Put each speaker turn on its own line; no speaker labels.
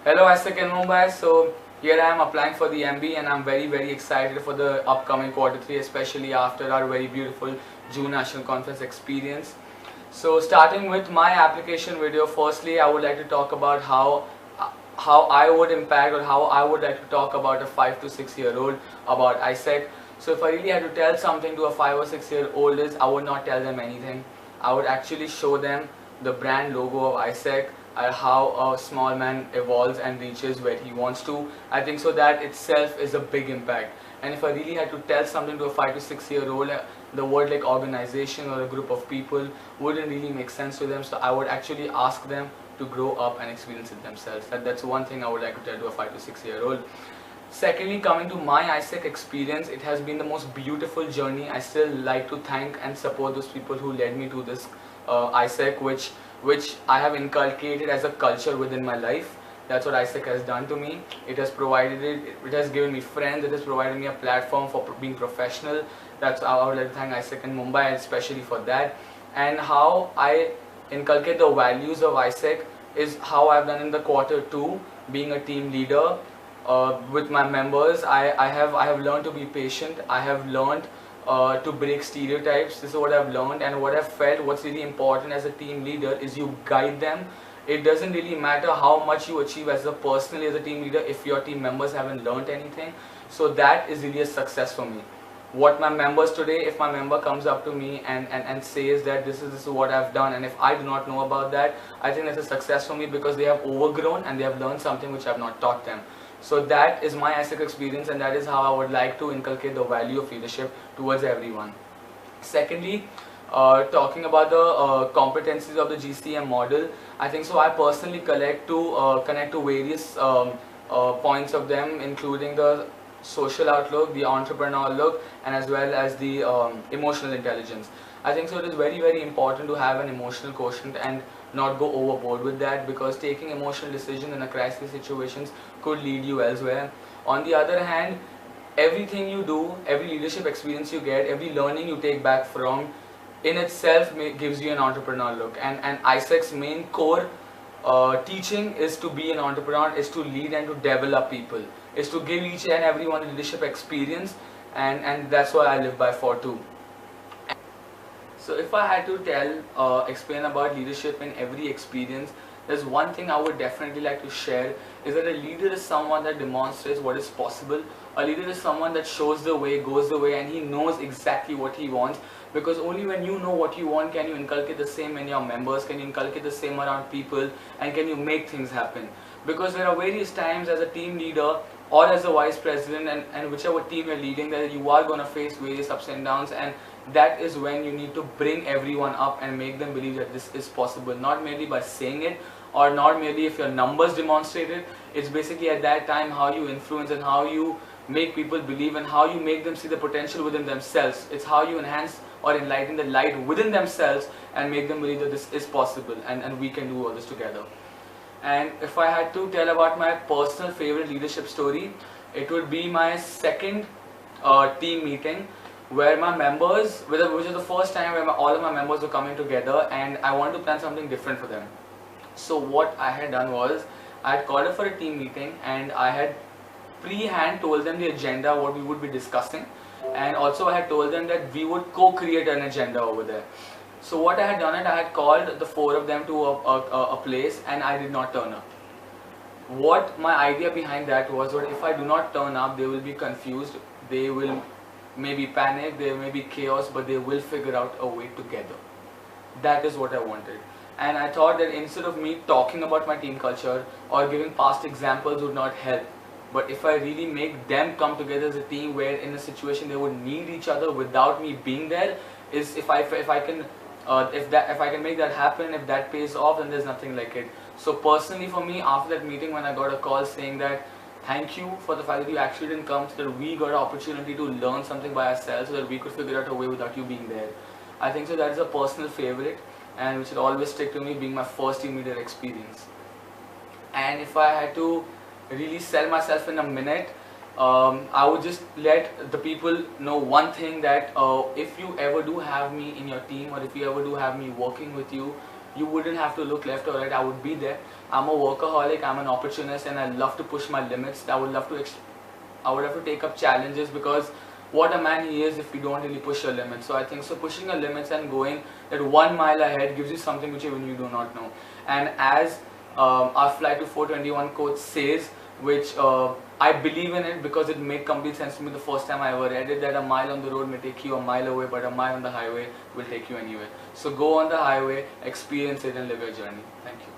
Hello, Isaac in Mumbai. So here I am applying for the MB, and I'm very excited for the upcoming quarter 3, especially after our very beautiful June National Conference experience. So starting with my application video, firstly I would like to talk about how I would impact, or how I would like to talk about a 5 to 6 year old about ISEC. So if I really had to tell something to a 5 or 6 year old, is I would not tell them anything. I would actually show them the brand logo of ISEC, how a small man evolves and reaches where he wants to. I think so that itself is a big impact. And if I really had to tell something to a 5 to 6 year old, the word like organization or a group of people wouldn't really make sense to them. So I would actually ask them to grow up and experience it themselves. That's one thing I would like to tell to a 5 to 6 year old. Secondly, coming to my ISEC experience, it has been the most beautiful journey. I still like to thank and support those people who led me to this ISEC, which I have inculcated as a culture within my life. That's what ISEC has done to me. It has given me friends, it has provided me a platform for being professional. That's how I would like to thank ISEC in Mumbai, especially for that. And how I inculcate the values of ISEC is how I've done in the quarter 2, being a team leader. With my members, I have learned to be patient. I have learned to break stereotypes. This is what I've learned, and what I've felt what's really important as a team leader is you guide them. It doesn't really matter how much you achieve personally as a team leader if your team members haven't learned anything. So that is really a success for me. What my members today, if my member comes up to me and says that this is what I've done, and if I do not know about that, I think that's a success for me, because they have overgrown and they have learned something which I've not taught them. So that is my ISEC experience, and that is how I would like to inculcate the value of leadership towards everyone. Secondly, talking about the competencies of the GCM model, I think so I personally connect to various points of them, including the social outlook, the entrepreneurial look, and as well as the emotional intelligence. I think so it is very important to have an emotional quotient and not go overboard with that, because taking emotional decisions in a crisis situations could lead you elsewhere. On the other hand, everything you do, every leadership experience you get, every learning you take back from, in itself gives you an entrepreneurial look. And ISEC's main core teaching is to be an entrepreneur, is to lead and to develop people, is to give each and everyone a leadership experience, and that's what I live by for too. So if I had to explain about leadership in every experience, there's one thing I would definitely like to share, is that a leader is someone that demonstrates what is possible. A leader is someone that shows the way, goes the way, and he knows exactly what he wants. Because only when you know what you want can you inculcate the same in your members, can you inculcate the same around people, and can you make things happen. Because there are various times as a team leader or as a vice president, and whichever team you're leading, that you are going to face various ups and downs, and that is when you need to bring everyone up and make them believe that this is possible, not merely by saying it, or not merely if your numbers demonstrate it. It's basically at that time how you influence and how you make people believe and how you make them see the potential within themselves. It's how you enhance or enlighten the light within themselves and make them believe that this is possible, and we can do all this together. And if I had to tell about my personal favorite leadership story, it would be my second team meeting, where my members, which was the first time where all of my members were coming together, and I wanted to plan something different for them. So what I had done was, I had called up for a team meeting, and I had pre-hand told them the agenda, what we would be discussing, and also I had told them that we would co-create an agenda over there. So what I had done, I had called the 4 of them to a place, and I did not turn up. What my idea behind that was, that if I do not turn up, they will be confused, they will maybe panic, there may be chaos, but they will figure out a way together. That is what I wanted. And I thought that instead of me talking about my team culture or giving past examples would not help, but if I really make them come together as a team, where in a situation they would need each other without me being there, is if I can make that happen, if that pays off, then there's nothing like it. So personally for me, after that meeting, when I got a call saying that thank you for the fact that you actually didn't come, so that we got an opportunity to learn something by ourselves, so that we could figure out a way without you being there. I think so that is a personal favorite, and which will always stick to me, being my first team leader experience. And if I had to really sell myself in a minute, I would just let the people know one thing, that if you ever do have me in your team, or if you ever do have me working with you, you wouldn't have to look left or right, I would be there. I'm a workaholic, I'm an opportunist, and I love to push my limits. I would have to take up challenges, because what a man he is if you don't really push your limits. So I think so pushing your limits and going that 1 mile ahead gives you something which even you do not know. And as our Flight to 421 quote says, which I believe in it because it made complete sense to me the first time I ever read it, that a mile on the road may take you a mile away, but a mile on the highway will take you anywhere. So go on the highway, experience it, and live your journey. Thank you.